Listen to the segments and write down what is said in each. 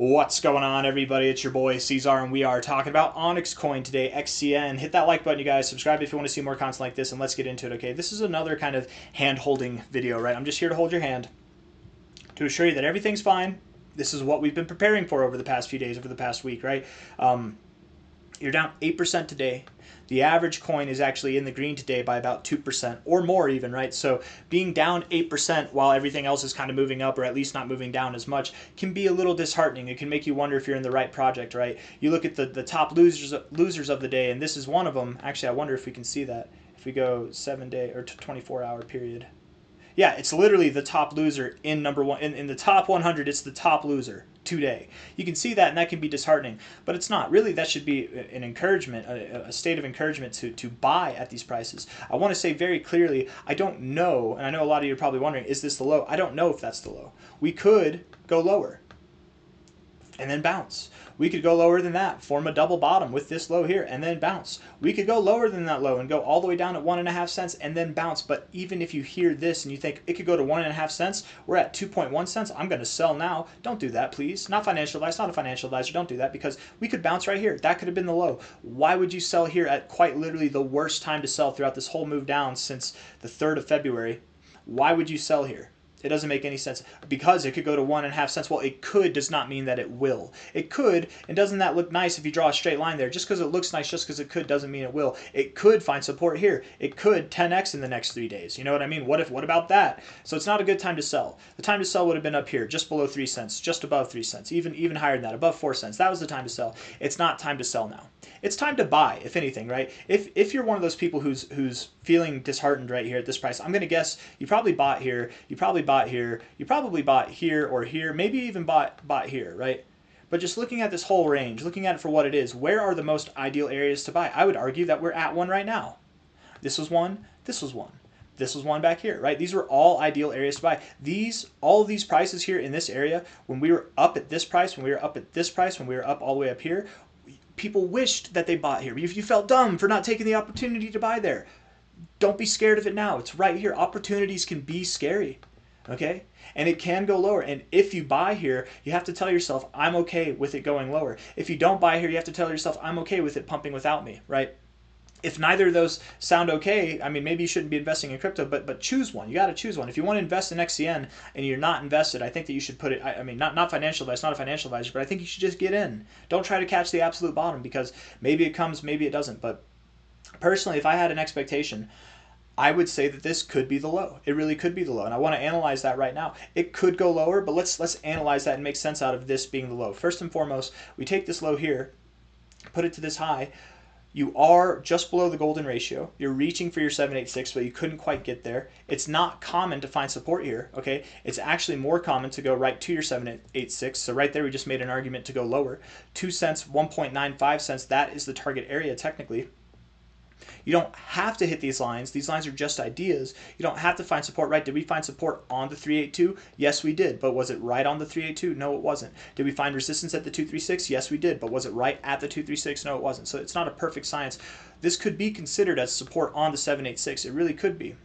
What's going on, everybody? It's your boy C-Zar, and we are talking about OnxyCoin today, XCN. Hit that like button, you guys. Subscribe if you want to see more content like this, and let's get into it, okay? This is another kind of hand-holding video, right? I'm just here to hold your hand, to assure you that everything's fine. This is what we've been preparing for over the past few days, over the past week, right? You're down 8% today. The average coin is actually in the green today by about 2% or more even, right? So being down 8% while everything else is kind of moving up, or at least not moving down as much, can be a little disheartening. It can make you wonder if you're in the right project, right? You look at the top losers of the day, and this is one of them. Actually, I wonder if we can see that if we go 7-day or 24-hour period. Yeah, it's literally the top loser in number one. In the top 100, it's the top loser today. You can see that, and that can be disheartening, but it's not. Really, that should be an encouragement, a state of encouragement to buy at these prices. I want to say very clearly, I don't know, and I know a lot of you are probably wondering, is this the low? I don't know if that's the low. We could go lower and then bounce. We could go lower than that, form a double bottom with this low here, and then bounce. We could go lower than that low and go all the way down at 1.5 cents and then bounce. But even if you hear this and you think it could go to 1.5 cents, we're at 2.1 cents. I'm going to sell now. Don't do that, please. Not financial advice, not a financial advisor. Don't do that, because we could bounce right here. That could have been the low. Why would you sell here at quite literally the worst time to sell throughout this whole move down since the 3rd of February? Why would you sell here? It doesn't make any sense, because it could go to 1.5 cents. Well, it could does not mean that it will. It could, and doesn't that look nice if you draw a straight line there? Just because it looks nice, just because it could, doesn't mean it will. It could find support here. It could 10x in the next 3 days. You know what I mean? What about that? So it's not a good time to sell. The time to sell would have been up here, just below 3 cents, just above 3 cents, even higher than that, above 4 cents. That was the time to sell. It's not time to sell now. It's time to buy, if anything, right? If you're one of those people who's feeling disheartened right here at this price, I'm going to guess you probably bought here, you probably bought here, you probably bought here or here, maybe even bought here, right? But just looking at this whole range, looking at it for what it is, where are the most ideal areas to buy? I would argue that we're at one right now. This was one, this was one. This was one back here, right? These were all ideal areas to buy. All of these prices here in this area, when we were up at this price, when we were up at this price, when we were up all the way up here, people wished that they bought here. If you felt dumb for not taking the opportunity to buy there, don't be scared of it now. It's right here. Opportunities can be scary, okay? And it can go lower. And if you buy here, you have to tell yourself, I'm okay with it going lower. If you don't buy here, you have to tell yourself, I'm okay with it pumping without me, right? If neither of those sound okay, I mean, maybe you shouldn't be investing in crypto, but choose one. You got to choose one. If you want to invest in XCN and you're not invested, I think that you should put it, I mean, not financial advice, not a financial advisor, but I think you should just get in. Don't try to catch the absolute bottom, because maybe it comes, maybe it doesn't. But personally, if I had an expectation, I would say that this could be the low. It really could be the low, and I want to analyze that right now. It could go lower, but let's analyze that and make sense out of this being the low. First and foremost, we take this low here, put it to this high. You are just below the golden ratio. You're reaching for your 786, but you couldn't quite get there. It's not common to find support here, okay? It's actually more common to go right to your 786. So right there, we just made an argument to go lower. 2 cents, 1.95 cents, that is the target area technically. You don't have to hit these lines. These lines are just ideas. You don't have to find support, right? Did we find support on the 382? Yes, we did. But was it right on the 382? No, it wasn't. Did we find resistance at the 236? Yes, we did. But was it right at the 236? No, it wasn't. So it's not a perfect science. This could be considered as support on the 786. It really could be.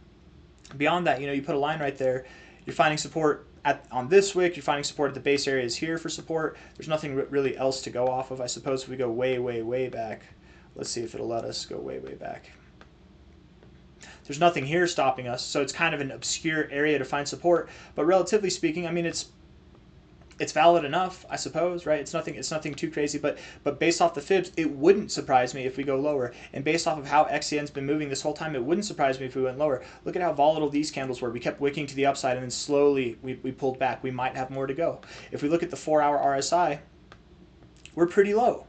Beyond that, you put a line right there. You're finding support on this wick. You're finding support at the base areas here for support. There's nothing really else to go off of. I suppose if we go way, way, way back. Let's see if it'll let us go way, way back. There's nothing here stopping us, so it's kind of an obscure area to find support. But relatively speaking, I mean, it's valid enough, I suppose, right? It's nothing too crazy. But based off the fibs, it wouldn't surprise me if we go lower. And based off of how XCN's been moving this whole time, it wouldn't surprise me if we went lower. Look at how volatile these candles were. We kept wicking to the upside, and then slowly we pulled back. We might have more to go. If we look at the 4-hour RSI, we're pretty low.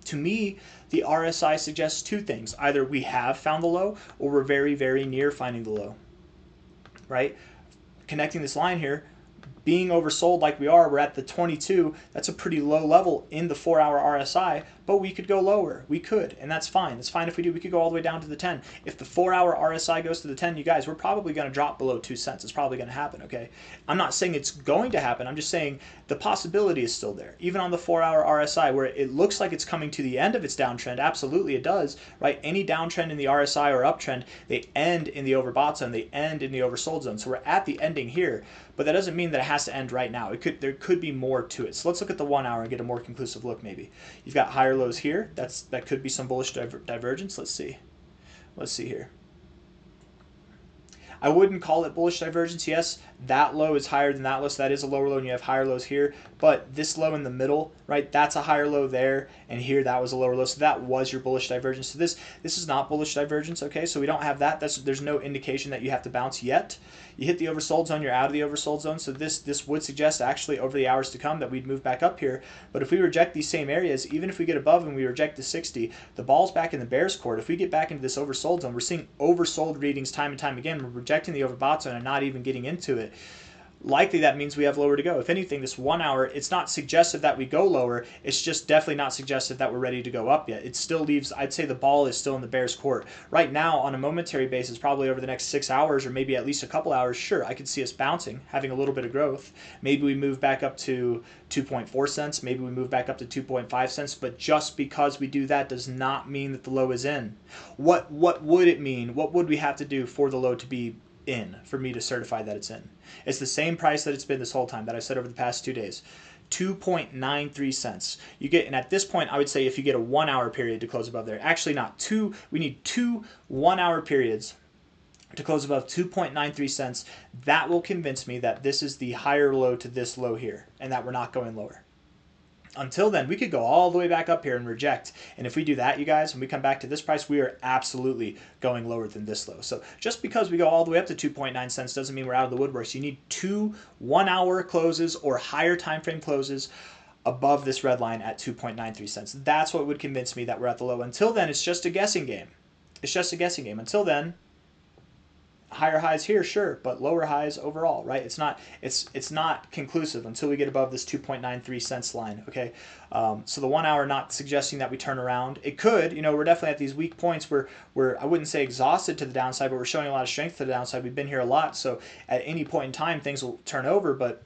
To me, the RSI suggests two things. Either we have found the low, or we're very, very near finding the low, right? Connecting this line here, being oversold like we are, we're at the 22. That's a pretty low level in the 4-hour RSI, but we could go lower. We could, and that's fine. That's fine if we do. We could go all the way down to the 10. If the 4-hour RSI goes to the 10, you guys, we're probably going to drop below 2 cents. It's probably going to happen, okay? I'm not saying it's going to happen. I'm just saying the possibility is still there. Even on the 4-hour RSI, where it looks like it's coming to the end of its downtrend, absolutely it does, right? Any downtrend in the RSI or uptrend, they end in the overbought zone. They end in the oversold zone. So we're at the ending here, but that doesn't mean that it has has to end right now. There could be more to it. So let's look at the 1 hour and get a more conclusive look. Maybe you've got higher lows here. That could be some bullish divergence. Let's see here. I wouldn't call it bullish divergence. Yes, that low is higher than that low, so that is a lower low, and you have higher lows here. But this low in the middle, right, that's a higher low there, and here that was a lower low. So that was your bullish divergence. So this is not bullish divergence, okay? So we don't have that. There's no indication that you have to bounce yet. You hit the oversold zone, you're out of the oversold zone. So this would suggest actually over the hours to come that we'd move back up here. But if we reject these same areas, even if we get above and we reject the 60, the ball's back in the bear's court. If we get back into this oversold zone, we're seeing oversold readings time and time again. We're rejecting the overbought zone and not even getting into it. Likely that means we have lower to go. If anything, this 1 hour, it's not suggestive that we go lower. It's just definitely not suggestive that we're ready to go up yet. It still leaves, I'd say the ball is still in the bear's court. Right now, on a momentary basis, probably over the next 6 hours or maybe at least a couple hours, sure, I could see us bouncing, having a little bit of growth. Maybe we move back up to 2.4 cents. Maybe we move back up to 2.5 cents. But just because we do that does not mean that the low is in. What would it mean? What would we have to do for the low to be in for me to certify that it's in? It's the same price that it's been this whole time that I said over the past 2 days. 2.93 cents. You get, and at this point, I would say if you get a 1 hour period to close above there, actually not two, we need 2 1 hour periods to close above 2.93 cents. That will convince me that this is the higher low to this low here and that we're not going lower. Until then, we could go all the way back up here and reject. And if we do that, you guys, when we come back to this price, we are absolutely going lower than this low. So just because we go all the way up to 2.9 cents doesn't mean we're out of the woodworks. You need 2 1 hour closes or higher time frame closes above this red line at 2.93 cents. That's what would convince me that we're at the low. Until then, it's just a guessing game. It's just a guessing game. Until then, higher highs here, sure, but lower highs overall, right? It's not conclusive until we get above this 2.93 cents line, okay? So the 1 hour not suggesting that we turn around. It could, you know, we're definitely at these weak points where we're, I wouldn't say exhausted to the downside, but we're showing a lot of strength to the downside. We've been here a lot, so at any point in time, things will turn over, but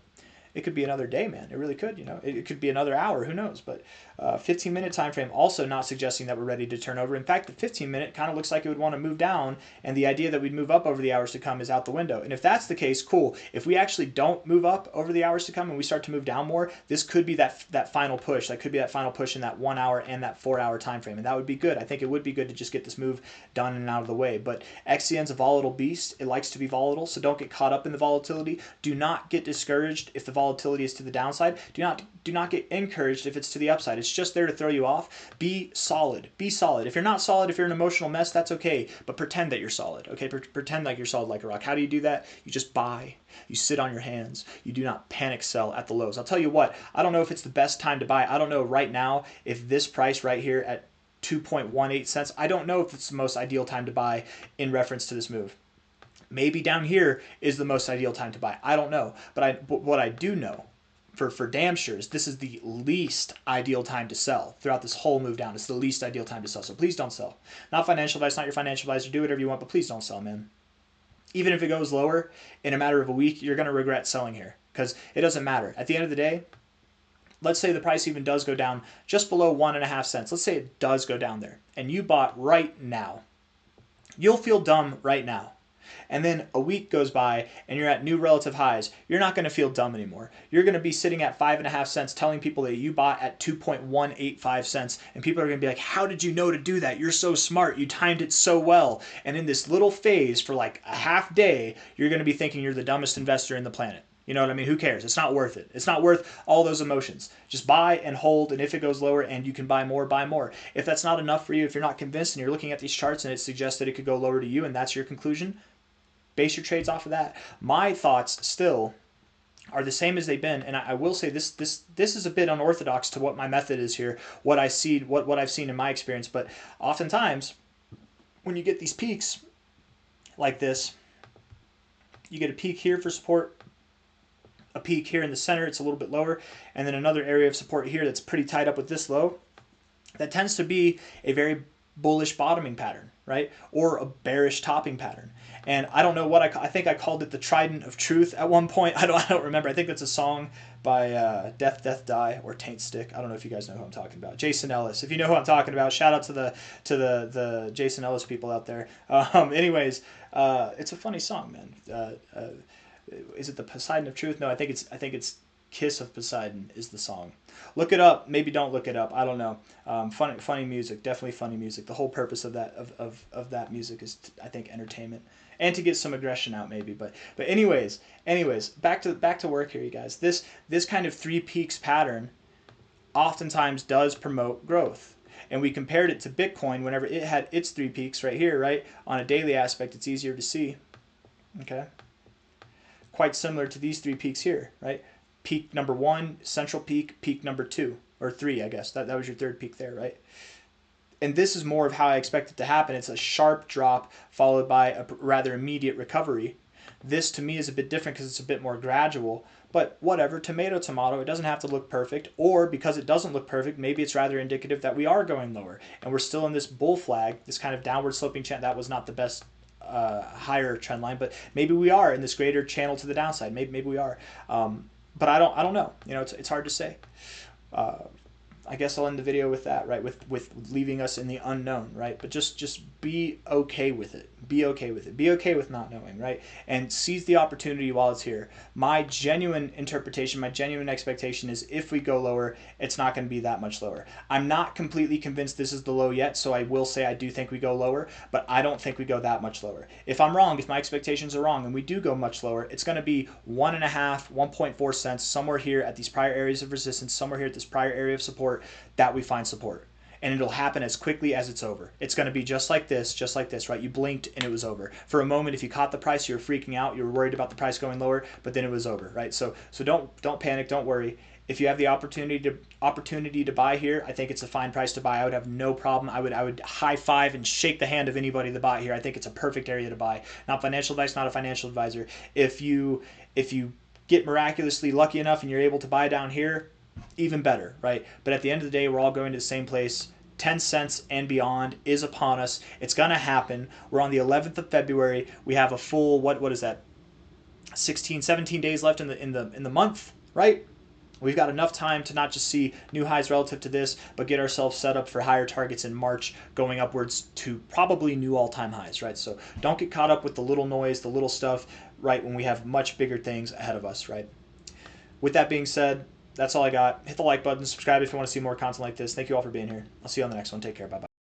it could be another day, man. It really could, you know. It could be another hour, who knows? But 15-minute time frame also not suggesting that we're ready to turn over. In fact, the 15-minute kind of looks like it would want to move down, and the idea that we'd move up over the hours to come is out the window. And if that's the case, cool. If we actually don't move up over the hours to come and we start to move down more, this could be that final push. That could be that final push in that 1 hour and that 4 hour time frame, and that would be good. I think it would be good to just get this move done and out of the way. But XCN's a volatile beast. It likes to be volatile, so don't get caught up in the volatility. Do not get discouraged if the volatility is to the downside. Do not get encouraged if it's to the upside. It's just there to throw you off. Be solid. Be solid. If you're not solid, if you're an emotional mess, that's okay. But pretend that you're solid. Okay, pretend like you're solid like a rock. How do you do that? You just buy. You sit on your hands. You do not panic sell at the lows. I'll tell you what. I don't know if it's the best time to buy. I don't know right now if this price right here at 2.18 cents. I don't know if it's the most ideal time to buy in reference to this move. Maybe down here is the most ideal time to buy. I don't know. But what I do know for damn sure is this is the least ideal time to sell throughout this whole move down. It's the least ideal time to sell. So please don't sell. Not financial advice, not your financial advisor. Do whatever you want, but please don't sell, man. Even if it goes lower in a matter of a week, you're going to regret selling here because it doesn't matter. At the end of the day, let's say the price even does go down just below 1.5 cents. Let's say it does go down there and you bought right now. You'll feel dumb right now. And then a week goes by and you're at new relative highs. You're not going to feel dumb anymore. You're going to be sitting at 5.5 cents telling people that you bought at 2.185 cents. And people are going to be like, how did you know to do that? You're so smart. You timed it so well. And in this little phase for like a half day, you're going to be thinking you're the dumbest investor in the planet. You know what I mean? Who cares? It's not worth it. It's not worth all those emotions. Just buy and hold, and if it goes lower and you can buy more, buy more. If that's not enough for you, if you're not convinced and you're looking at these charts and it suggests that it could go lower to you and that's your conclusion, base your trades off of that. My thoughts still are the same as they've been, and I will say this is a bit unorthodox to what my method is here, what I see, what I've seen in my experience. But oftentimes, when you get these peaks like this, you get a peak here for support, a peak here in the center, it's a little bit lower, and then another area of support here that's pretty tied up with this low. That tends to be a very bullish bottoming pattern, right? Or a bearish topping pattern. And I don't know what I think I called it the Trident of Truth at one point. I don't remember. I think that's a song by Death Die or Taint Stick. I don't know if you guys know who I'm talking about. Jason Ellis. If you know who I'm talking about, shout out to the Jason Ellis people out there. Anyways, it's a funny song, man. is it the Poseidon of Truth? No, I think it's Kiss of Poseidon is the song. Look it up. Maybe don't look it up. I don't know. Funny music. Definitely funny music. The whole purpose of that music is, I think, entertainment and to get some aggression out, maybe. But anyways, back to work here, you guys. This kind of three peaks pattern oftentimes does promote growth. And we compared it to Bitcoin whenever it had its three peaks right here, right? On a daily aspect, it's easier to see. Okay. Quite similar to these three peaks here, right? Peak number 1, central peak number 2, or 3, I guess. That was your third peak there, right? And this is more of how I expect it to happen. It's a sharp drop followed by a rather immediate recovery. This to me is a bit different because it's a bit more gradual, but whatever, tomato, it doesn't have to look perfect, or because it doesn't look perfect, maybe it's rather indicative that we are going lower and we're still in this bull flag, this kind of downward sloping channel. That was not the best higher trend line, but maybe we are in this greater channel to the downside. Maybe we are. But I don't know. You know, it's hard to say. I guess I'll end the video with that, right? With leaving us in the unknown, right? But just be okay with it. Be okay with it. Be okay with not knowing, right? And seize the opportunity while it's here. My genuine interpretation, my genuine expectation is if we go lower, it's not going to be that much lower. I'm not completely convinced this is the low yet, so I will say I do think we go lower, but I don't think we go that much lower. If I'm wrong, if my expectations are wrong and we do go much lower, it's going to be 1.5, 1.4 cents, somewhere here at these prior areas of resistance, somewhere here at this prior area of support, that we find support. And it'll happen as quickly as it's over. It's going to be just like this, right? You blinked and it was over. For a moment, if you caught the price, you were freaking out. You were worried about the price going lower, but then it was over, right? So don't panic, don't worry. If you have the opportunity to buy here, I think it's a fine price to buy. I would have no problem. I would high five and shake the hand of anybody that bought here. I think it's a perfect area to buy. Not financial advice, not a financial advisor. If you get miraculously lucky enough and you're able to buy down here, even better, right? But at the end of the day, we're all going to the same place. 10 cents and beyond is upon us. It's going to happen. We're on the 11th of February. We have a full, what is that? 16, 17 days left in the month, right? We've got enough time to not just see new highs relative to this, but get ourselves set up for higher targets in March, going upwards to probably new all-time highs, right? So don't get caught up with the little noise, the little stuff, right, when we have much bigger things ahead of us, right? With that being said, that's all I got. Hit the like button, subscribe if you want to see more content like this. Thank you all for being here. I'll see you on the next one. Take care. Bye-bye.